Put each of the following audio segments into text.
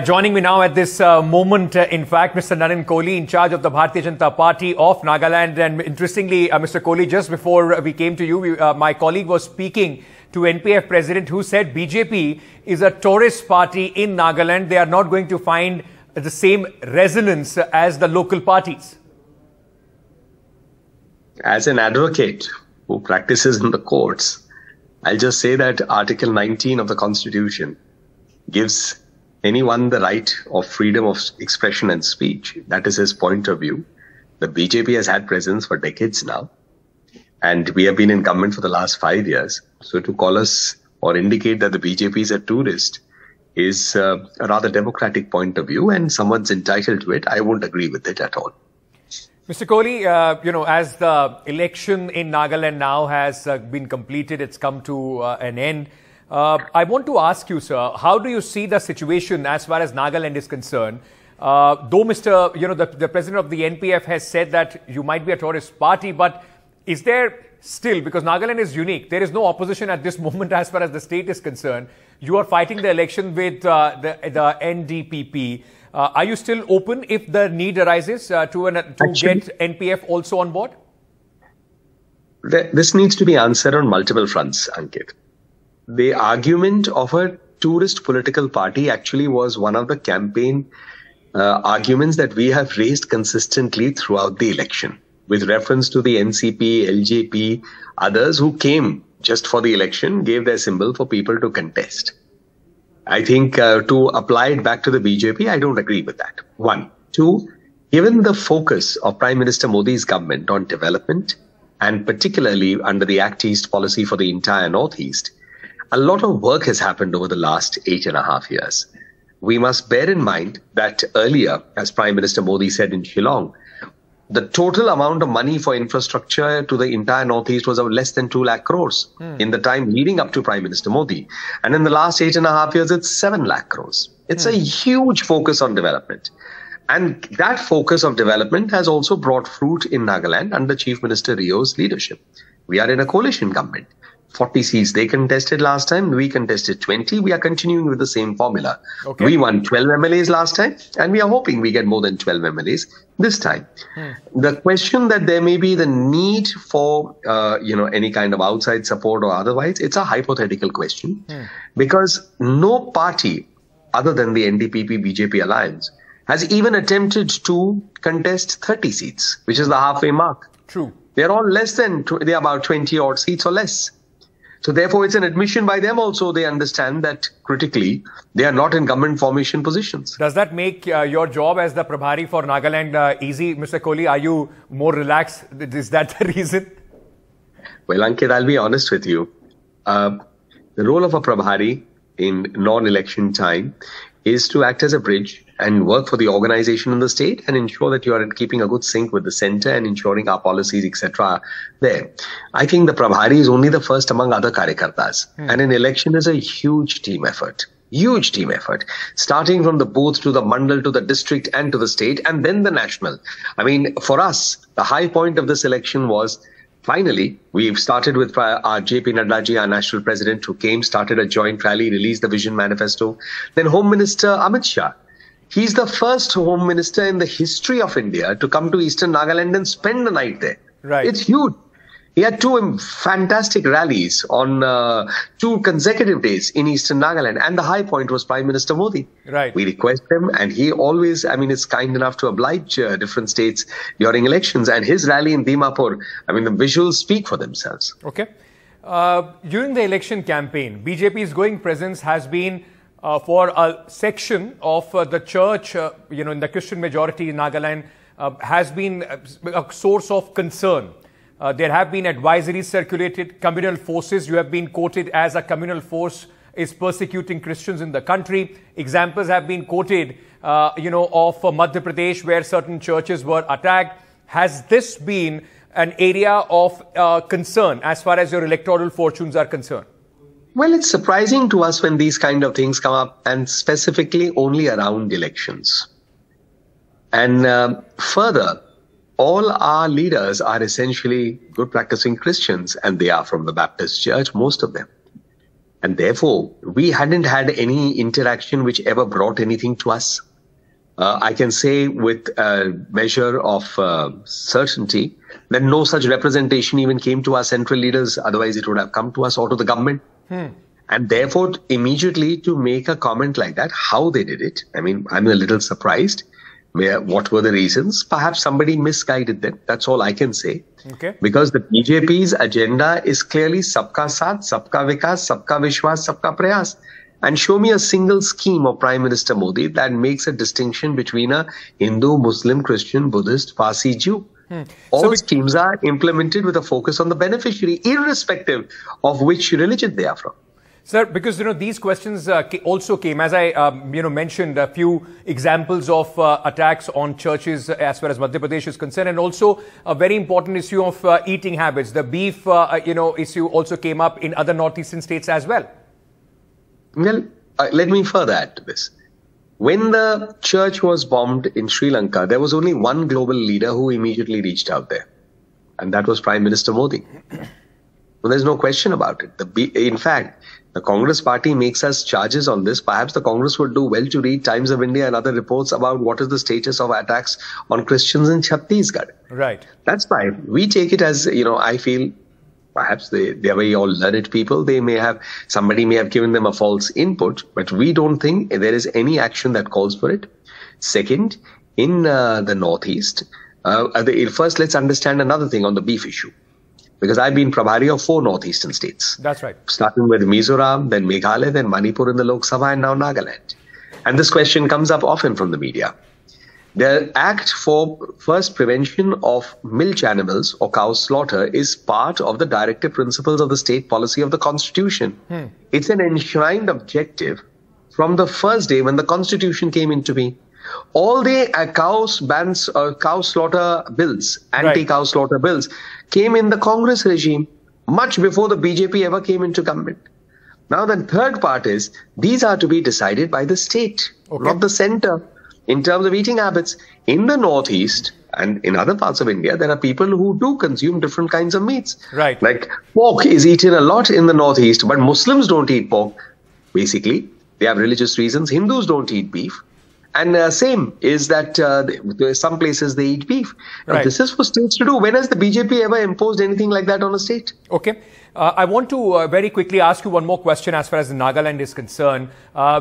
Joining me now at this moment, in fact, Mr. Nalin Kohli, in charge of the Bharatiya Janata Party of Nagaland. And interestingly, Mr. Kohli, just before we came to you, my colleague was speaking to NPF president who said BJP is a tourist party in Nagaland. They are not going to find the same resonance as the local parties. As an advocate who practices in the courts, I'll just say that Article 19 of the Constitution gives anyone the right of freedom of expression and speech. That is his point of view. The BJP has had presence for decades now, and we have been in government for the last 5 years. So to call us or indicate that the BJP is a tourist is a rather democratic point of view, and someone's entitled to it. I won't agree with it at all. Mr. Kohli, as the election in Nagaland now has been completed, it's come to an end. I want to ask you, sir, how do you see the situation as far as Nagaland is concerned? Though the president of the NPF has said that you might be a tourist party, but is there still, because Nagaland is unique, there is no opposition at this moment as far as the state is concerned. You are fighting the election with the NDPP. Are you still open if the need arises to get NPF also on board? This needs to be answered on multiple fronts, Ankit. The argument of a tourist political party actually was one of the campaign arguments that we have raised consistently throughout the election, with reference to the NCP, LJP, others who came just for the election, gave their symbol for people to contest. I think to apply it back to the BJP, I don't agree with that. One. Two, given the focus of Prime Minister Modi's government on development, and particularly under the Act East policy for the entire Northeast, a lot of work has happened over the last 8.5 years. We must bear in mind that earlier, as Prime Minister Modi said in Shillong, the total amount of money for infrastructure to the entire Northeast was of less than 2 lakh crores in the time leading up to Prime Minister Modi. And in the last 8.5 years, it's 7 lakh crores. It's a huge focus on development. And that focus of development has also brought fruit in Nagaland under Chief Minister Rio's leadership. We are in a coalition government. 40 seats they contested last time, we contested 20. We are continuing with the same formula. Okay. We won 12 MLAs last time, and we are hoping we get more than 12 MLAs this time. The question that there may be the need for, any kind of outside support or otherwise, it's a hypothetical question because no party other than the NDPP BJP alliance has even attempted to contest 30 seats, which is the halfway mark. True. They're all less than, they're about 20 odd seats or less. So therefore, it's an admission by them also. They understand that critically, they are not in government formation positions. Does that make your job as the Prabhari for Nagaland easy, Mr. Kohli? Are you more relaxed? Is that the reason? Well, Ankit, I'll be honest with you. The role of a Prabhari in non-election time is to act as a bridge and work for the organization in the state and ensure that you are keeping a good sync with the center and ensuring our policies, etc. there. I think the Prabhari is only the first among other Karyakartas. And an election is a huge team effort. Huge team effort, starting from the booth to the mandal to the district and to the state and then the national. I mean, for us, the high point of this election was finally, we've started with our JP Naddaji, our national president, who came, started a joint rally, released the vision manifesto. Then Home Minister Amit Shah. He's the first Home Minister in the history of India to come to Eastern Nagaland and spend the night there. Right. It's huge. He had 2 fantastic rallies on 2 consecutive days in Eastern Nagaland. And the high point was Prime Minister Modi. Right. We request him, and he always, is kind enough to oblige different states during elections. And his rally in Dimapur, the visuals speak for themselves. Okay. During the election campaign, BJP's growing presence has been for a section of the church, in the Christian majority in Nagaland, has been a source of concern. There have been advisories circulated, communal forces. You have been quoted as a communal force is persecuting Christians in the country. Examples have been quoted, of Madhya Pradesh where certain churches were attacked. Has this been an area of concern as far as your electoral fortunes are concerned? Well, it's surprising to us when these kind of things come up, and specifically only around elections. And further, all our leaders are essentially good practicing Christians, and they are from the Baptist Church, most of them. And therefore, we hadn't had any interaction which ever brought anything to us. I can say with a measure of certainty that no such representation even came to our central leaders. Otherwise, it would have come to us or to the government. And therefore, immediately to make a comment like that, how they did it, I mean, I'm a little surprised. What were the reasons? Perhaps somebody misguided them. That's all I can say. Okay. Because the BJP's agenda is clearly Sabka Saath, Sabka Vikas, Sabka Vishwas, Sabka Prayas. And show me a single scheme of Prime Minister Modi that makes a distinction between a Hindu, Muslim, Christian, Buddhist, Parsi, Jew. All schemes are implemented with a focus on the beneficiary, irrespective of which religion they are from. Sir, because, these questions also came, as I, mentioned, a few examples of attacks on churches as far as Madhya Pradesh is concerned, and also a very important issue of eating habits. The beef, issue also came up in other northeastern states as well. Well, let me further add to this. When the church was bombed in Sri Lanka, there was only one global leader who immediately reached out there. And that was Prime Minister Modi. Well, there's no question about it. In fact, the Congress party makes us charges on this. Perhaps the Congress would do well to read Times of India and other reports about what is the status of attacks on Christians in Chhattisgarh. Right. That's why we take it as, I feel perhaps they are very all learned people. Somebody may have given them a false input, but we don't think there is any action that calls for it. Second, in the Northeast, first let's understand another thing on the beef issue. Because I've been Prabhari of 4 northeastern states. That's right. Starting with Mizoram, then Meghalaya, then Manipur in the Lok Sabha, and now Nagaland. And this question comes up often from the media. The Act for First Prevention of Milch Animals or cow slaughter is part of the directive principles of the state policy of the Constitution. It's an enshrined objective from the first day when the Constitution came into being. All the cow slaughter bills, anti-cow slaughter bills, came in the Congress regime much before the BJP ever came into government. Now the third part is, these are to be decided by the state, not the center. In terms of eating habits, in the Northeast and in other parts of India, there are people who do consume different kinds of meats. Right. Like pork is eaten a lot in the Northeast, but Muslims don't eat pork. Basically, they have religious reasons. Hindus don't eat beef. And same is that some places they eat beef. Right. This is for states to do. When has the BJP ever imposed anything like that on a state? Okay. I want to very quickly ask you one more question as far as Nagaland is concerned.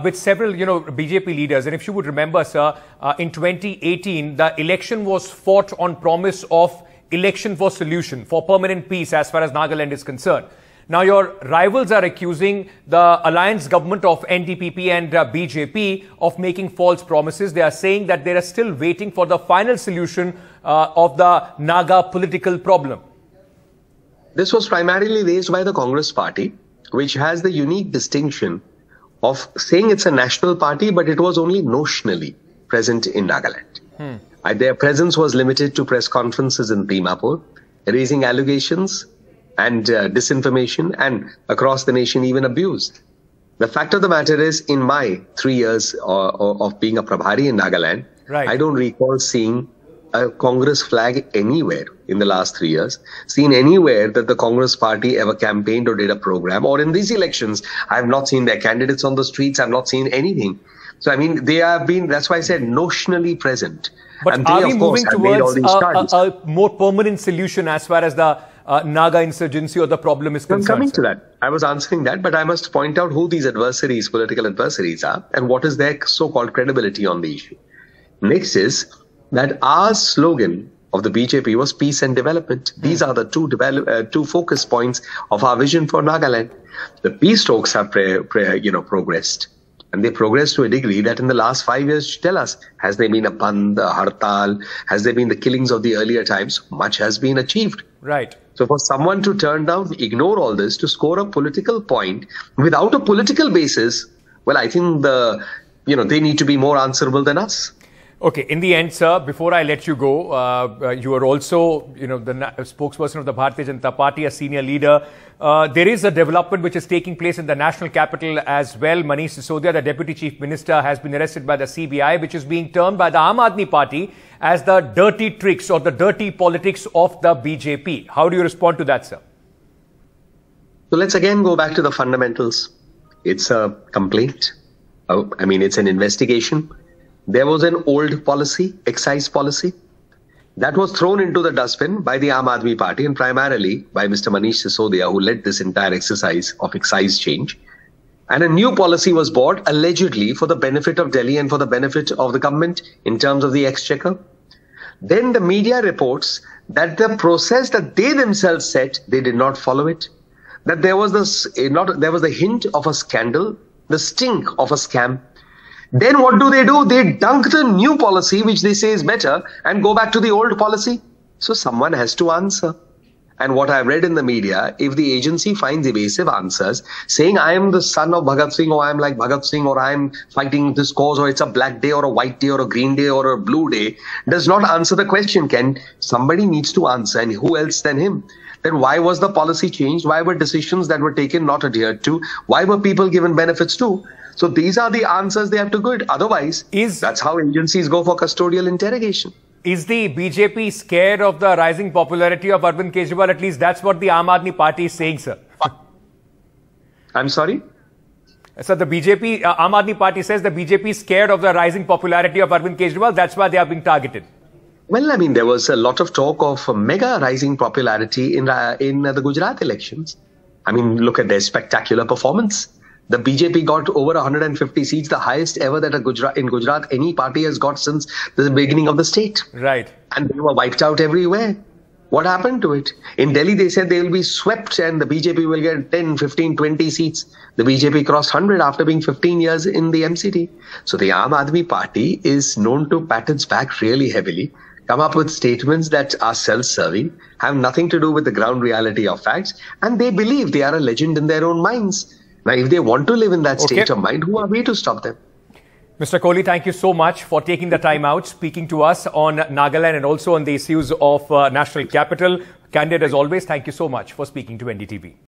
With several, BJP leaders, and if you would remember, sir, in 2018, the election was fought on promise of election for solution, for permanent peace as far as Nagaland is concerned. Now, your rivals are accusing the alliance government of NDPP and BJP of making false promises. They are saying that they are still waiting for the final solution of the Naga political problem. This was primarily raised by the Congress party, which has the unique distinction of saying it's a national party, but it was only notionally present in Nagaland. Their presence was limited to press conferences in Dimapur, raising allegations and disinformation, and across the nation even abused. The fact of the matter is, in my 3 years of being a Prabhari in Nagaland, I don't recall seeing a Congress flag anywhere in the last 3 years, seen anywhere that the Congress party ever campaigned or did a program. Or in these elections, I have not seen their candidates on the streets. I have not seen anything. So, I mean, they have been, that's why I said, notionally present. But and are they, we of course, moving towards a more permanent solution as far as the Naga insurgency or the problem is concerned? I'm coming to that. I was answering that, but I must point out who these adversaries, political adversaries are, and what is their so-called credibility on the issue. Next is that our slogan of the BJP was peace and development. These are the two focus points of our vision for Nagaland. The peace talks have progressed. And they progressed to a degree that in the last 5 years, tell us, has there been a Band, a Hartal, has there been the killings of the earlier times? Much has been achieved. Right. So for someone to turn down, ignore all this, to score a political point without a political basis, well, I think they need to be more answerable than us. Okay. In the end, sir, before I let you go, you are also, the spokesperson of the Bharatiya Janata Party, a senior leader. There is a development which is taking place in the national capital as well. Manish Sisodia, the Deputy Chief Minister, has been arrested by the CBI, which is being termed by the Aam Aadmi Party as the dirty tricks or the dirty politics of the BJP. How do you respond to that, sir? So let's again go back to the fundamentals. It's a complaint. It's an investigation. There was an old policy, excise policy, that was thrown into the dustbin by the Aam Aadmi Party and primarily by Mr. Manish Sisodia, who led this entire exercise of excise change. And a new policy was brought allegedly for the benefit of Delhi and for the benefit of the government in terms of the exchequer. Then the media reports that the process that they themselves set, they did not follow it. That there was the hint of a scandal, the stink of a scam. Then what do? They dunk the new policy, which they say is better, and go back to the old policy. So someone has to answer. And what I've read in the media, if the agency finds evasive answers, saying I am the son of Bhagat Singh, or I am like Bhagat Singh, or I am fighting this cause, or it's a black day, or a white day, or a green day, or a blue day, does not answer the question. Somebody needs to answer, and who else than him? Then why was the policy changed? Why were decisions that were taken not adhered to? Why were people given benefits to? So these are the answers they have to give. Otherwise, that's how agencies go for custodial interrogation. Is the BJP scared of the rising popularity of Arvind Kejriwal? At least that's what the Aam Aadmi Party is saying, sir. I'm sorry? Sir, the BJP, Aam Aadmi Party says the BJP is scared of the rising popularity of Arvind Kejriwal. That's why they are being targeted. Well, there was a lot of talk of mega rising popularity in the Gujarat elections. Look at their spectacular performance. The BJP got over 150 seats, the highest ever that in Gujarat any party has got since the beginning of the state. Right. And they were wiped out everywhere. What happened to it? In Delhi, they said they will be swept and the BJP will get 10, 15, 20 seats. The BJP crossed 100 after being 15 years in the MCT. So the Aam Aadmi Party is known to pat its back really heavily, come up with statements that are self-serving, have nothing to do with the ground reality of facts, and they believe they are a legend in their own minds. Now, if they want to live in that state of mind, who are we to stop them? Mr. Kohli, thank you so much for taking the time out, speaking to us on Nagaland and also on the issues of national capital. Candid as always, thank you so much for speaking to NDTV.